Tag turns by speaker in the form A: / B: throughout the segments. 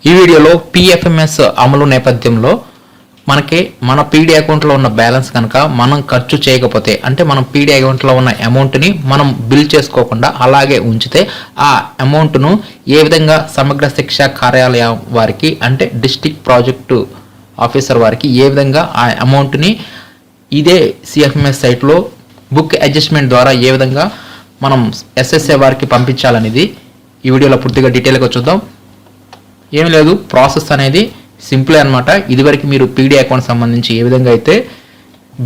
A: ఈ వీడియోలో పిఎఫ్ఎంఎస్ అమలు నేపథ్యంలో మనకి మన పీడీ అకౌంట్లో ఉన్న బ్యాలెన్స్ కనుక మనం ఖర్చు చేయకపోతే అంటే మనం పీడీ అకౌంట్లో ఉన్న అమౌంట్ని మనం బిల్ చేసుకోకుండా అలాగే ఉంచితే ఆ అమౌంట్ను ఏ విధంగా సమగ్ర శిక్ష కార్యాలయం వారికి అంటే డిస్ట్రిక్ట్ ప్రాజెక్టు ఆఫీసర్ వారికి ఏ విధంగా ఆ అమౌంట్ని ఇదే సిఎఫ్ఎంఎస్ సైట్లో బుక్ అడ్జస్ట్మెంట్ ద్వారా ఏ విధంగా మనం ఎస్ఎస్ఏ వారికి పంపించాలనేది ఈ వీడియోలో పూర్తిగా డీటెయిల్గా చూద్దాం. ఏం లేదు, ప్రాసెస్ అనేది సింపుల్ అనమాట. ఇదివరకు మీరు పీడీ అకౌంట్ సంబంధించి ఏ విధంగా అయితే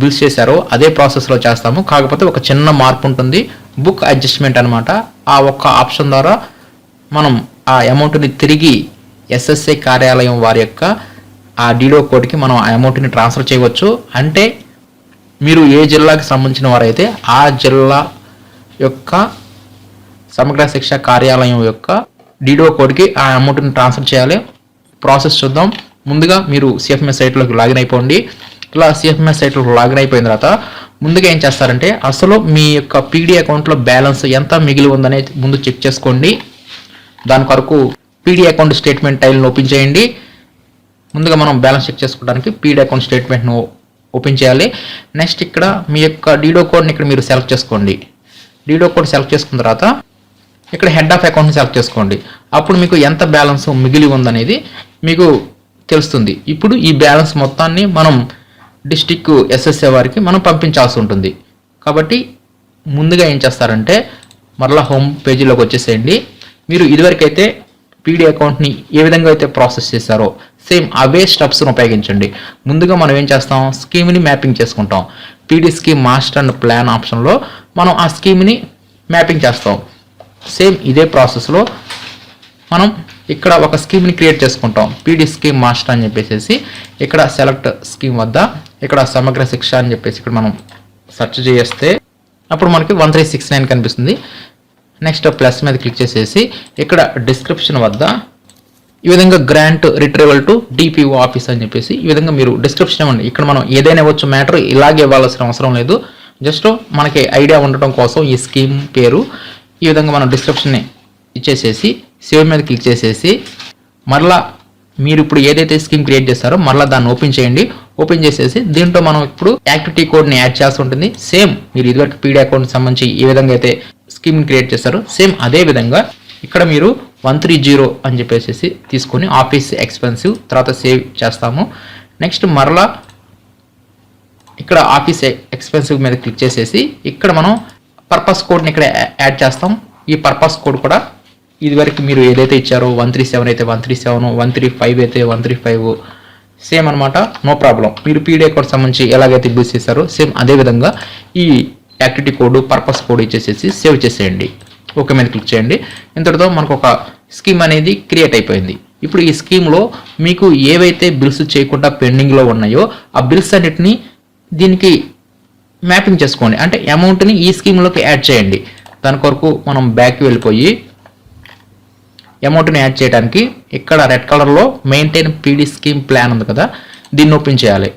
A: బిల్స్ చేశారో అదే ప్రాసెస్లో చేస్తాము. కాకపోతే ఒక చిన్న మార్పు ఉంటుంది, బుక్ అడ్జస్ట్మెంట్ అనమాట. ఆ ఒక్క ఆప్షన్ ద్వారా మనం ఆ అమౌంట్ని తిరిగి ఎస్ఎస్ఏ కార్యాలయం వారి యొక్క ఆ డీడో కోడ్కి మనం ఆ అమౌంట్ని ట్రాన్స్ఫర్ చేయవచ్చు. అంటే మీరు ఏ జిల్లాకి సంబంధించిన వారైతే ఆ జిల్లా యొక్క సమగ్ర శిక్ష కార్యాలయం యొక్క డీడో కోడ్కి ఆ అమౌంట్ని ట్రాన్స్ఫర్ చేయాలి. ప్రాసెస్ చూద్దాం. ముందుగా మీరు సిఎఫ్ఎంఎస్ సైట్లోకి లాగిన్ అయిపోండి. ఇలా సిఎఫ్ఎంఎస్ సైట్లోకి లాగిన్ అయిపోయిన తర్వాత ముందుగా ఏం చేస్తారంటే అసలు మీ యొక్క పీడీ అకౌంట్లో బ్యాలెన్స్ ఎంత మిగిలి ఉందనేది ముందు చెక్ చేసుకోండి. దాని కొరకు పీడీ అకౌంట్ స్టేట్మెంట్ టైల్ని ఓపెన్ చేయండి. ముందుగా మనం బ్యాలెన్స్ చెక్ చేసుకోవడానికి పీడీ అకౌంట్ స్టేట్మెంట్ను ఓపెన్ చేయాలి. నెక్స్ట్ ఇక్కడ మీ యొక్క డీడో కోడ్ని ఇక్కడ మీరు సెలెక్ట్ చేసుకోండి. డీడో కోడ్ సెలెక్ట్ చేసుకున్న తర్వాత ఇక్కడ హెడ్ ఆఫ్ అకౌంట్ని సెలెక్ట్ చేసుకోండి. అప్పుడు మీకు ఎంత బ్యాలెన్స్ మిగిలి ఉందనేది మీకు తెలుస్తుంది. ఇప్పుడు ఈ బ్యాలెన్స్ మొత్తాన్ని మనం డిస్ట్రిక్ట్ ఎస్ఎస్ఏ వారికి మనం పంపించాల్సి ఉంటుంది. కాబట్టి ముందుగా ఏం చేస్తారంటే మరలా హోమ్ పేజీలోకి వచ్చేసేయండి. మీరు ఇదివరకైతే పీడీ అకౌంట్ని ఏ విధంగా అయితే ప్రాసెస్ చేశారో సేమ్ అవే స్టెప్స్ను ఉపయోగించండి. ముందుగా మనం ఏం చేస్తాం, స్కీమ్ని మ్యాపింగ్ చేసుకుంటాం. PD scheme master and plan ఆప్షన్లో మనం ఆ స్కీమ్ని మ్యాపింగ్ చేస్తాం. సేమ్ ఇదే ప్రాసెస్లో మనం ఇక్కడ ఒక స్కీమ్ని క్రియేట్ చేసుకుంటాం. పీడీ స్కీమ్ మాస్టర్ అని చెప్పేసి ఇక్కడ సెలెక్ట్ స్కీమ్ వద్ద ఇక్కడ సమగ్ర శిక్ష అని చెప్పేసి ఇక్కడ మనం సెర్చ్ చేస్తే అప్పుడు మనకి 1369 కనిపిస్తుంది. నెక్స్ట్ ప్లస్ మీద క్లిక్ చేసేసి ఇక్కడ డిస్క్రిప్షన్ వద్ద ఈ విధంగా grant retrieval to DPO office అని చెప్పేసి ఈ విధంగా మీరు డిస్క్రిప్షన్ ఇవ్వండి. ఇక్కడ మనం ఏదైనా ఇవ్వచ్చు, మ్యాటర్ ఇలాగే ఇవ్వాల్సిన అవసరం లేదు. జస్ట్ మనకి ఐడియా ఉండటం కోసం ఈ స్కీమ్ పేరు ఈ విధంగా మనం డిస్క్రిప్షన్ని ఇచ్చేసేసి సేవ్ మీద క్లిక్ చేసేసి మరలా మీరు ఇప్పుడు ఏదైతే స్కీమ్ క్రియేట్ చేస్తారో మరలా దాన్ని ఓపెన్ చేయండి. ఓపెన్ చేసేసి దీంట్లో మనం ఇప్పుడు యాక్టివిటీ కోడ్ని యాడ్ చేయాల్సి ఉంటుంది. సేమ్ మీరు ఇదివరకు పీడీ అకౌంట్ సంబంధించి ఏ విధంగా అయితే స్కీమ్ని క్రియేట్ చేస్తారో సేమ్ అదే విధంగా ఇక్కడ మీరు 130 అని చెప్పేసి తీసుకొని ఆఫీస్ ఎక్స్పెన్సివ్ తర్వాత సేవ్ చేస్తాము. నెక్స్ట్ మరలా ఇక్కడ ఆఫీస్ ఎక్స్పెన్సివ్ మీద క్లిక్ చేసేసి ఇక్కడ మనం పర్పస్ కోడ్ని ఇక్కడ యాడ్ చేస్తాం. ఈ పర్పస్ కోడ్ కూడా ఇదివరకు మీరు ఏదైతే ఇచ్చారో 137 అయితే 137, 135 అయితే 135 సేమ్ అనమాట. No problem. మీరు పీడీ అకౌంట్ సంబంధించి ఎలాగైతే బిల్స్ చేశారో సేమ్ అదే విధంగా ఈ యాక్టివిటీ కోడ్ పర్పస్ కోడ్ ఇచ్చేసేసి సేవ్ చేసేయండి. ఓకే మీద క్లిక్ చేయండి. ఇంతటితో మనకు ఒక స్కీమ్ అనేది క్రియేట్ అయిపోయింది. ఇప్పుడు ఈ స్కీమ్లో మీకు ఏవైతే బిల్స్ చేయకుండా పెండింగ్లో ఉన్నాయో ఆ బిల్స్ అన్నిటిని దీనికి మ్యాపింగ్ చేసుకోండి. అంటే అమౌంట్ని ఈ స్కీమ్లోకి యాడ్ చేయండి. దాని కొరకు మనం బ్యాక్కి వెళ్ళిపోయి అమౌంట్ని యాడ్ చేయడానికి ఇక్కడ రెడ్ కలర్లో మెయింటైన్ పీడీ స్కీమ్ ప్లాన్ ఉంది కదా, దీన్ని ఓపెన్ చేయాలి.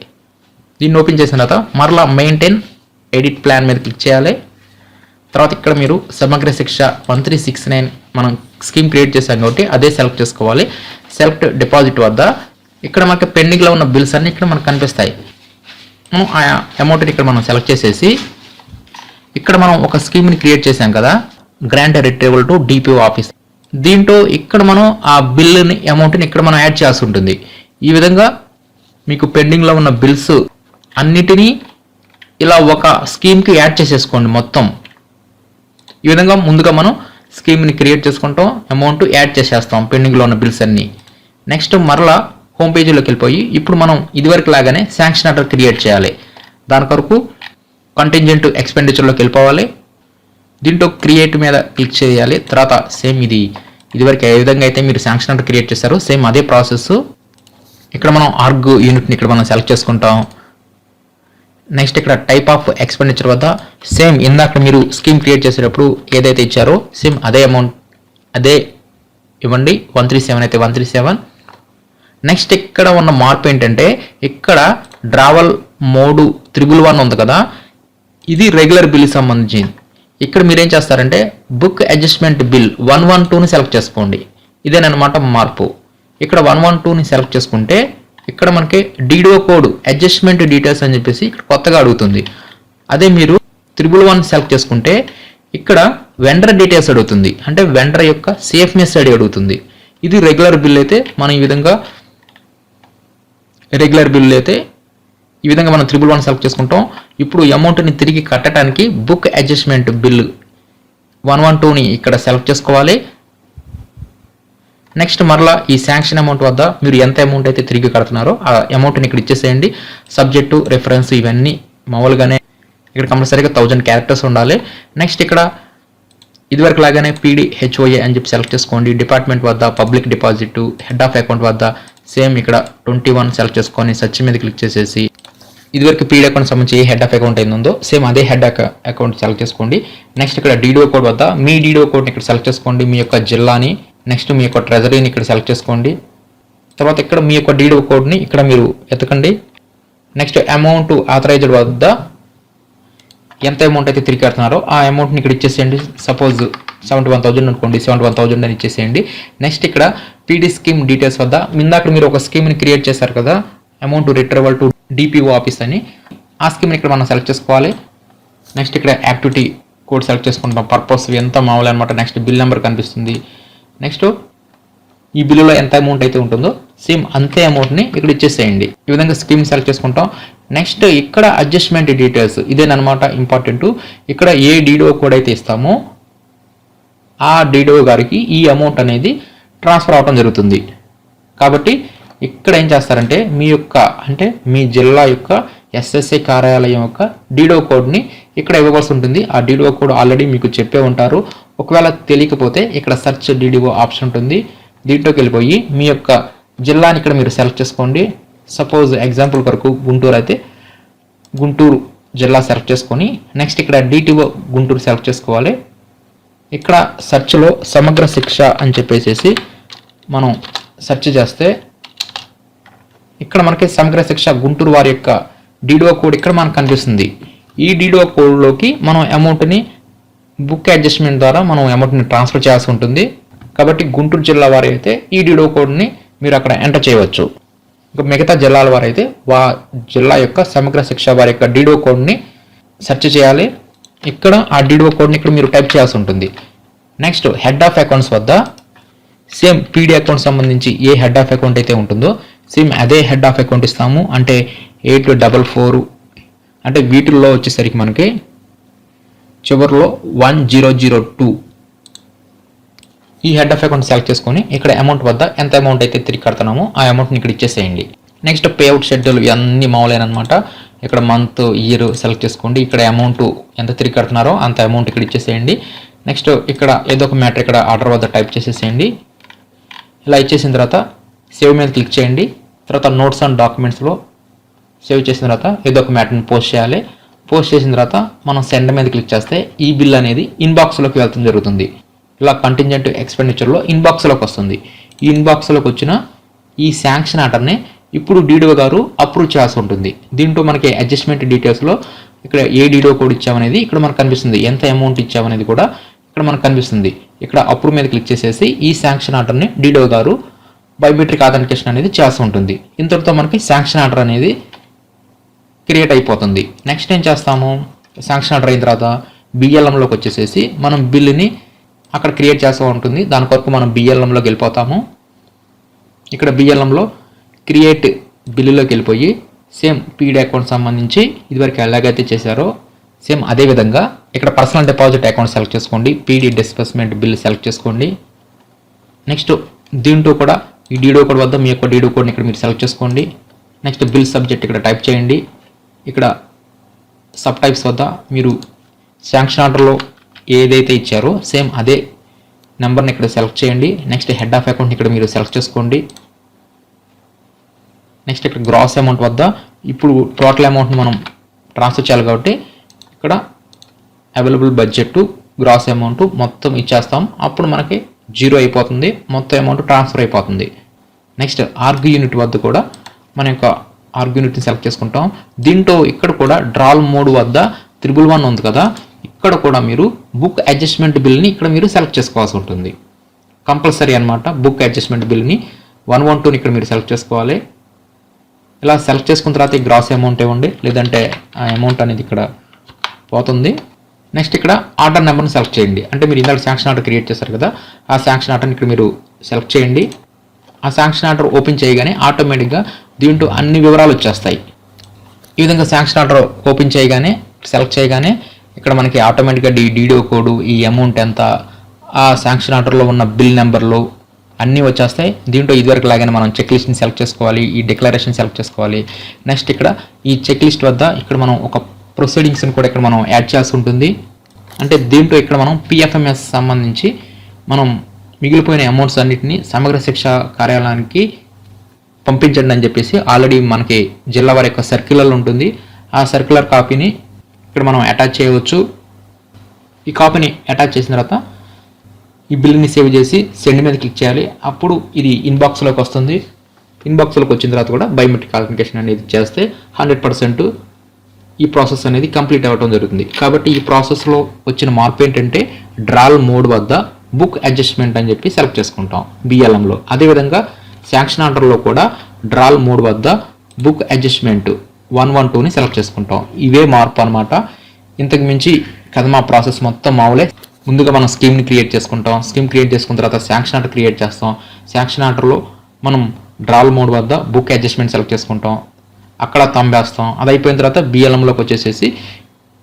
A: దీన్ని ఓపెన్ చేసిన తర్వాత మరలా మెయింటైన్ ఎడిట్ ప్లాన్ మీద క్లిక్ చేయాలి. తర్వాత ఇక్కడ మీరు సమగ్ర శిక్ష 1369 మనం స్కీమ్ క్రియేట్ చేసాం కాబట్టి అదే సెలెక్ట్ చేసుకోవాలి. సెలెక్ట్ డిపాజిట్ వద్ద ఇక్కడ మనకి పెండింగ్లో ఉన్న బిల్స్ అన్ని ఇక్కడ మనకు కనిపిస్తాయి. మనం ఆ అమౌంట్ని ఇక్కడ మనం సెలెక్ట్ చేసేసి ఇక్కడ మనం ఒక స్కీమ్ని క్రియేట్ చేసాం కదా, grant retrieval to DPO office. దీంట్లో ఇక్కడ మనం ఆ బిల్లుని అమౌంట్ని ఇక్కడ మనం యాడ్ చేయాల్సి ఉంటుంది. ఈ విధంగా మీకు పెండింగ్లో ఉన్న బిల్స్ అన్నిటినీ ఇలా ఒక స్కీమ్కి యాడ్ చేసేసుకోండి మొత్తం. ఈ విధంగా ముందుగా మనం స్కీమ్ని క్రియేట్ చేసుకుంటాం, అమౌంట్ యాడ్ చేసేస్తాం పెండింగ్లో ఉన్న బిల్స్ అన్నీ. నెక్స్ట్ మరలా హోమ్ పేజీలోకి వెళ్ళిపోయి ఇప్పుడు మనం ఇదివరకు లాగానే శాంక్షన్ ఆర్డర్ క్రియేట్ చేయాలి. దాని కొరకు కంటింజెంట్ ఎక్స్పెండిచర్లోకి వెళ్ళిపోవాలి. దీంట్లో క్రియేట్ మీద క్లిక్ చేయాలి. తర్వాత సేమ్ ఇదివరకు ఏ విధంగా అయితే మీరు శాంక్షన్ ఆర్డర్ క్రియేట్ చేశారో సేమ్ అదే ప్రాసెస్. ఇక్కడ మనం ఆర్గ్ యూనిట్ని ఇక్కడ మనం సెలెక్ట్ చేసుకుంటాం. నెక్స్ట్ ఇక్కడ టైప్ ఆఫ్ ఎక్స్పెండిచర్ వద్ద సేమ్ ఇందాక మీరు స్కీమ్ క్రియేట్ చేసేటప్పుడు ఏదైతే ఇచ్చారో సేమ్ అదే అమౌంట్ అదే ఇవ్వండి. 137 అయితే 137. నెక్స్ట్ ఇక్కడ ఉన్న మార్పు ఏంటంటే ఇక్కడ డ్రావల్ మోడ్ 111 ఉంది కదా, ఇది రెగ్యులర్ బిల్ సంబంధించింది. ఇక్కడ మీరేం చేస్తారంటే బుక్ అడ్జస్ట్మెంట్ బిల్ 112ని సెలెక్ట్ చేసుకోండి. ఇదేనమాట మార్పు. ఇక్కడ 112ని సెలెక్ట్ చేసుకుంటే ఇక్కడ మనకి డీడో కోడ్ అడ్జస్ట్మెంట్ డీటెయిల్స్ అని చెప్పేసి ఇక్కడ కొత్తగా అడుగుతుంది. అదే మీరు 111 సెలెక్ట్ చేసుకుంటే ఇక్కడ వెండర్ డీటెయిల్స్ అడుగుతుంది, అంటే వెండర్ యొక్క సేఫ్నెస్ ఐడి అడుగుతుంది. ఇది రెగ్యులర్ బిల్ అయితే మనం ఈ విధంగా ఈ విధంగా మనం 111 సెలెక్ట్ చేసుకుంటాం. ఇప్పుడు అమౌంట్ని తిరిగి కట్టడానికి బుక్ అడ్జస్ట్మెంట్ బిల్ 112ని ఇక్కడ సెలెక్ట్ చేసుకోవాలి. నెక్స్ట్ మరలా ఈ శాంక్షన్ అమౌంట్ వద్ద మీరు ఎంత అమౌంట్ అయితే తిరిగి కడుతున్నారో ఆ అమౌంట్ని ఇక్కడ ఇచ్చేసేయండి. సబ్జెక్టు రెఫరెన్స్ ఇవన్నీ మామూలుగానే ఇక్కడ కంపల్సరీగా 1000 క్యారెక్టర్స్ ఉండాలి. నెక్స్ట్ ఇక్కడ ఇదివరకు లాగానే PDHOA అని చెప్పి సెలెక్ట్ చేసుకోండి. డిపార్ట్మెంట్ వద్ద public deposit, head of account వద్ద సేమ్ ఇక్కడ 21 సెలెక్ట్ చేసుకొని సెర్చ్ మీద క్లిక్ చేసేసి ఇదివరకు పీడీ అకౌంట్ సంబంధించి ఏ హెడ్ ఆఫ్ అకౌంట్ ఉందో సేమ్ అదే హెడ్ అకౌంట్ సెలెక్ట్ చేసుకోండి. నెక్స్ట్ ఇక్కడ డీడో కోడ్ వద్ద మీ డీడో కోడ్ని ఇక్కడ సెలెక్ట్ చేసుకోండి, మీ యొక్క జిల్లాని, నెక్స్ట్ మీ యొక్క ట్రెజరీని ఇక్కడ సెలెక్ట్ చేసుకోండి. తర్వాత ఇక్కడ మీ యొక్క డీడో కోడ్ని ఇక్కడ మీరు ఎతకండి. నెక్స్ట్ అమౌంట్ ఆథరైజ్డ్ వద్ద ఎంత అమౌంట్ అయితే తిరిగి కడుతున్నారో ఆ అమౌంట్ని ఇక్కడ ఇచ్చేసేయండి. సపోజ్ 71,000 అనుకోండి, 71,000 అని ఇచ్చేసేయండి. నెక్స్ట్ ఇక్కడ పీడీ స్కీమ్ డీటెయిల్స్ వద్ద ఇందాక మీరు ఒక స్కీమ్ని క్రియేట్ చేశారు కదా, amount retrieval to DPO office అని, ఆ స్కీమ్ని ఇక్కడ మనం సెలెక్ట్ చేసుకోవాలి. నెక్స్ట్ ఇక్కడ యాక్టివిటీ కోడ్ సెలెక్ట్ చేసుకుంటాం, పర్పస్ ఎంత మామూలు అనమాట. నెక్స్ట్ బిల్ నెంబర్ కనిపిస్తుంది. నెక్స్ట్ ఈ బిల్లులో ఎంత అమౌంట్ అయితే ఉంటుందో సేమ్ అంతే అమౌంట్ని ఇక్కడ ఇచ్చేసేయండి. ఈ విధంగా స్కీమ్ సెలెక్ట్ చేసుకుంటాం. నెక్స్ట్ ఇక్కడ అడ్జస్ట్మెంట్ డీటెయిల్స్ ఇదేనమాట ఇంపార్టెంట్. ఇక్కడ ఏ డీడో కోడ్ అయితే ఇస్తామో ఆ డీడో గారికి ఈ అమౌంట్ అనేది ట్రాన్స్ఫర్ అవడం జరుగుతుంది. కాబట్టి ఇక్కడ ఏం చేస్తారంటే మీ యొక్క అంటే మీ జిల్లా యొక్క SSA కార్యాలయం యొక్క డీడో కోడ్ని ఇక్కడ ఇవ్వవలసి ఉంటుంది. ఆ డీడో కోడ్ ఆల్రెడీ మీకు చెప్పే ఉంటారు. ఒకవేళ తెలియకపోతే ఇక్కడ సెర్చ్ DDO ఆప్షన్ ఉంటుంది, దీంట్లోకి వెళ్ళిపోయి మీ యొక్క జిల్లాని ఇక్కడ మీరు సెలెక్ట్ చేసుకోండి. సపోజ్ ఎగ్జాంపుల్ కొరకు గుంటూరు అయితే గుంటూరు జిల్లా సెలెక్ట్ చేసుకొని నెక్స్ట్ ఇక్కడ DTO గుంటూరు సెలెక్ట్ చేసుకోవాలి. ఇక్కడ సెర్చ్లో సమగ్ర శిక్ష అని చెప్పేసి మనం సెర్చ్ చేస్తే ఇక్కడ మనకి సమగ్ర శిక్ష గుంటూరు వారి యొక్క డీడో కోడ్ ఇక్కడ మనకు కనిపిస్తుంది. ఈ డీడో కోడ్లోకి మనం అమౌంట్ని బుక్ అడ్జస్ట్మెంట్ ద్వారా మనం అమౌంట్ని ట్రాన్స్ఫర్ చేయాల్సి ఉంటుంది. కాబట్టి గుంటూరు జిల్లా వారు అయితే ఈ డీడో కోడ్ని మీరు అక్కడ ఎంటర్ చేయవచ్చు. ఇంకా మిగతా జిల్లాల వారు అయితే జిల్లా యొక్క సమగ్ర శిక్ష వారి యొక్క డీడో కోడ్ని సెర్చ్ చేయాలి. ఇక్కడ ఆ డీడో కోడ్ని ఇక్కడ మీరు టైప్ చేయాల్సి ఉంటుంది. నెక్స్ట్ హెడ్ ఆఫ్ అకౌంట్స్ వద్ద సేమ్ పీడీ అకౌంట్ సంబంధించి ఏ హెడ్ ఆఫ్ అకౌంట్ అయితే ఉంటుందో సేమ్ అదే హెడ్ ఆఫ్ అకౌంట్ ఇస్తాము. అంటే 844 అంటే వీటిల్లో వచ్చేసరికి మనకి చివరిలో 1002 ఈ హెడ్ ఆఫ్ అకౌంట్ సెలెక్ట్ చేసుకొని ఇక్కడ అమౌంట్ వద్ద ఎంత అమౌంట్ అయితే తిరిగి కడుతున్నామో ఆ అమౌంట్ని ఇక్కడ ఇచ్చేసేయండి. నెక్స్ట్ పేఅవుట్ షెడ్యూల్ ఇవన్నీ మామూలేనమాట. ఇక్కడ మంత్ ఇయర్ సెలెక్ట్ చేసుకోండి. ఇక్కడ అమౌంట్ ఎంత తిరిగి కడుతున్నారో అంత అమౌంట్ ఇక్కడ ఇచ్చేసేయండి. నెక్స్ట్ ఇక్కడ ఏదో ఒక మ్యాటర్ ఇక్కడ ఆర్డర్ వద్ద టైప్ చేసేసేయండి. ఇలా ఇచ్చేసిన తర్వాత సేవ్ మీద క్లిక్ చేయండి. తర్వాత నోట్స్ అండ్ డాక్యుమెంట్స్లో సేవ్ చేసిన తర్వాత ఏదో ఒక మ్యాటర్ని పోస్ట్ చేయాలి. పోస్ట్ చేసిన తర్వాత మనం సెండ్ మీద క్లిక్ చేస్తే ఈ బిల్ అనేది ఇన్బాక్స్లోకి వెళ్తుంది జరుగుతుంది. ఇలా కంటింజెంట్ ఎక్స్పెండిచర్లో ఇన్బాక్స్లోకి వస్తుంది. ఈ ఇన్బాక్స్లోకి వచ్చిన ఈ శాంక్షన్ ఆర్డర్ని ఇప్పుడు డీడో గారు అప్రూవ్ చేయాల్సి ఉంటుంది. దీంట్లో మనకి అడ్జస్ట్మెంట్ డీటెయిల్స్లో ఇక్కడ ఏ డీడో కోడ్ ఇచ్చామనేది ఇక్కడ మనకు కనిపిస్తుంది, ఎంత అమౌంట్ ఇచ్చామనేది కూడా ఇక్కడ మనకు కనిపిస్తుంది. ఇక్కడ అప్రూవ్ మీద క్లిక్ చేసేసి ఈ శాంక్షన్ ఆర్డర్ని డీడో గారు బయోమెట్రిక్ ఆథెంటికేషన్ అనేది చేస్తూ ఉంటుంది. ఇంతటితో మనకి శాంక్షన్ ఆర్డర్ అనేది క్రియేట్ అయిపోతుంది. నెక్స్ట్ ఏం చేస్తాము, శాంక్షన్ ఆర్డర్ అయిన తర్వాత BLMలోకి వచ్చేసేసి మనం బిల్లుని అక్కడ క్రియేట్ చేస్తూ ఉంటుంది. దాని కొరకు మనం BLMలోకి వెళ్ళిపోతాము. ఇక్కడ BLMలో క్రియేట్ బిల్లులోకి వెళ్ళిపోయి సేమ్ పీడీ అకౌంట్ సంబంధించి ఇదివరకు ఎలాగైతే చేశారో సేమ్ అదే విధంగా ఇక్కడ పర్సనల్ డిపాజిట్ అకౌంట్ సెలెక్ట్ చేసుకోండి, పీడీ డిస్బర్స్మెంట్ బిల్ సెలెక్ట్ చేసుకోండి. నెక్స్ట్ దీంట్లో కూడా ఈ డీడో కోడ్ వద్ద మీ యొక్క డీడో కోడ్ని ఇక్కడ మీరు సెలెక్ట్ చేసుకోండి. నెక్స్ట్ బిల్ సబ్జెక్ట్ ఇక్కడ టైప్ చేయండి. ఇక్కడ సబ్ టైప్స్ వద్ద మీరు శాంక్షన్ ఆర్డర్లో ఏదైతే ఇచ్చారో సేమ్ అదే నెంబర్ని ఇక్కడ సెలెక్ట్ చేయండి. నెక్స్ట్ హెడ్ ఆఫ్ అకౌంట్ని ఇక్కడ మీరు సెలెక్ట్ చేసుకోండి. నెక్స్ట్ ఇక్కడ గ్రాస్ అమౌంట్ వద్ద ఇప్పుడు టోటల్ అమౌంట్ని మనం ట్రాన్స్ఫర్ చేయాలి కాబట్టి ఇక్కడ అవైలబుల్ బడ్జెట్ గ్రాస్ అమౌంట్ మొత్తం ఇచ్చేస్తాం. అప్పుడు మనకి 0 అయిపోతుంది, మొత్తం అమౌంట్ ట్రాన్స్ఫర్ అయిపోతుంది. నెక్స్ట్ ఆర్గ్ యూనిట్ వద్ద కూడా మన యొక్క ఆర్గ్ యూనిట్ని సెలెక్ట్ చేసుకుంటాం. దీంట్లో ఇక్కడ కూడా డ్రాల్ మోడ్ వద్ద 111 ఉంది కదా, ఇక్కడ కూడా మీరు బుక్ అడ్జస్ట్మెంట్ బిల్ని ఇక్కడ మీరు సెలెక్ట్ చేసుకోవాల్సి ఉంటుంది. కంపల్సరీ అనమాట బుక్ అడ్జస్ట్మెంట్ బిల్ని 112ని ఇక్కడ మీరు సెలెక్ట్ చేసుకోవాలి. ఇలా సెలెక్ట్ చేసుకున్న తర్వాత ఈ గ్రాస్ అమౌంట్ ఇవ్వండి, లేదంటే ఆ అమౌంట్ అనేది ఇక్కడ పోతుంది. నెక్స్ట్ ఇక్కడ ఆర్డర్ నెంబర్ని సెలెక్ట్ చేయండి. అంటే మీరు ఇందాక శాంక్షన్ ఆర్డర్ క్రియేట్ చేశారు కదా, ఆ శాంక్షన్ ఆర్డర్ని ఇక్కడ మీరు సెలెక్ట్ చేయండి. ఆ శాంక్షన్ ఆర్డర్ ఓపెన్ చేయగానే ఆటోమేటిక్గా దీంట్లో అన్ని వివరాలు వచ్చేస్తాయి. ఈ విధంగా శాంక్షన్ ఆర్డర్ ఓపెన్ చేయగానే సెలెక్ట్ చేయగానే ఇక్కడ మనకి ఆటోమేటిక్గా డీడీఓ కోడ్, ఈ అమౌంట్ ఎంత, ఆ శాంక్షన్ ఆర్డర్లో ఉన్న బిల్ నెంబర్లు అన్నీ వచ్చేస్తాయి. దీంట్లో ఇదివరకు లాగానే మనం చెక్ లిస్ట్ని సెలెక్ట్ చేసుకోవాలి, ఈ డిక్లరేషన్ సెలెక్ట్ చేసుకోవాలి. నెక్స్ట్ ఇక్కడ ఈ చెక్ లిస్ట్ వద్ద ఇక్కడ మనం ఒక ప్రొసీడింగ్స్ని కూడా ఇక్కడ మనం యాడ్ చేయాల్సి ఉంటుంది. అంటే దీంట్లో ఇక్కడ మనం పిఎఫ్ఎంఎస్ సంబంధించి మనం మిగిలిపోయిన అమౌంట్స్ అన్నిటిని సమగ్ర శిక్ష కార్యాలయానికి పంపించండి అని చెప్పేసి ఆల్రెడీ మనకి జిల్లా వారి యొక్క సర్క్యులర్ ఉంటుంది. ఆ సర్క్యులర్ కాపీని ఇక్కడ మనం అటాచ్ చేయవచ్చు. ఈ కాపీని అటాచ్ చేసిన తర్వాత ఈ బిల్ని సేవ్ చేసి సెండ్ మీద క్లిక్ చేయాలి. అప్పుడు ఇది ఇన్బాక్స్లోకి వస్తుంది. ఇన్బాక్స్లోకి వచ్చిన తర్వాత కూడా బయోమెట్రిక్ ఆథెంటికేషన్ అనేది చేస్తే 100% ఈ ప్రాసెస్ అనేది కంప్లీట్ అవ్వడం జరుగుతుంది. కాబట్టి ఈ ప్రాసెస్లో వచ్చిన మార్పు ఏంటంటే డ్రాల్ మోడ్ వద్ద బుక్ అడ్జస్ట్మెంట్ అని చెప్పి సెలెక్ట్ చేసుకుంటాం బిఎల్ఎంలో. అదేవిధంగా శాంక్షన్ ఆర్డర్లో కూడా డ్రాల్ మోడ్ వద్ద బుక్ అడ్జస్ట్మెంట్ 112ని సెలెక్ట్ చేసుకుంటాం. ఇవే మార్పు అనమాట. ఇంతకు మించి కదా మా ప్రాసెస్ మొత్తం మామూలే. ముందుగా మనం స్కీమ్ని క్రియేట్ చేసుకుంటాం. స్కీమ్ క్రియేట్ చేసుకున్న తర్వాత శాంక్షన్ ఆర్డర్ క్రియేట్ చేస్తాం. శాంక్షన్ ఆర్డర్లో మనం డ్రాల్ మోడ్ వద్ద బుక్ అడ్జస్ట్మెంట్ సెలెక్ట్ చేసుకుంటాం. అక్కడ తంబేస్తాం. అది అయిపోయిన తర్వాత బిఎల్ఎంలోకి వచ్చేసేసి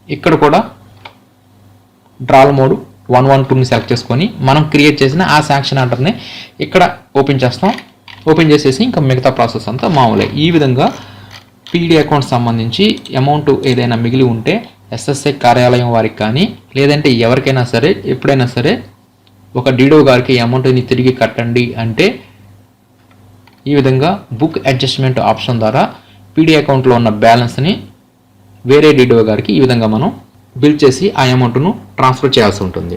A: ఇక్కడ కూడా డ్రాల్ మోడ్ 112ని సెలెక్ట్ చేసుకొని మనం క్రియేట్ చేసిన ఆ శాంక్షన్ ఆర్డర్ని ఇక్కడ ఓపెన్ చేస్తాం. ఓపెన్ చేసేసి ఇంకా మిగతా ప్రాసెస్ అంతా మామూలే. ఈ విధంగా పీడీ అకౌంట్ సంబంధించి అమౌంట్ ఏదైనా మిగిలి ఉంటే ఎస్ఎస్ఐ కార్యాలయం వారికి కానీ లేదంటే ఎవరికైనా సరే ఎప్పుడైనా సరే ఒక డీడీఓ గారికి అమౌంట్ని తిరిగి కట్టండి అంటే ఈ విధంగా బుక్ అడ్జస్ట్మెంట్ ఆప్షన్ ద్వారా పీడీ అకౌంట్లో ఉన్న బ్యాలెన్స్ని వేరే డీడీఓ గారికి ఈ విధంగా మనం బిల్ చేసి ఆ అమౌంట్ను ట్రాన్స్ఫర్ చేయాల్సి ఉంటుంది.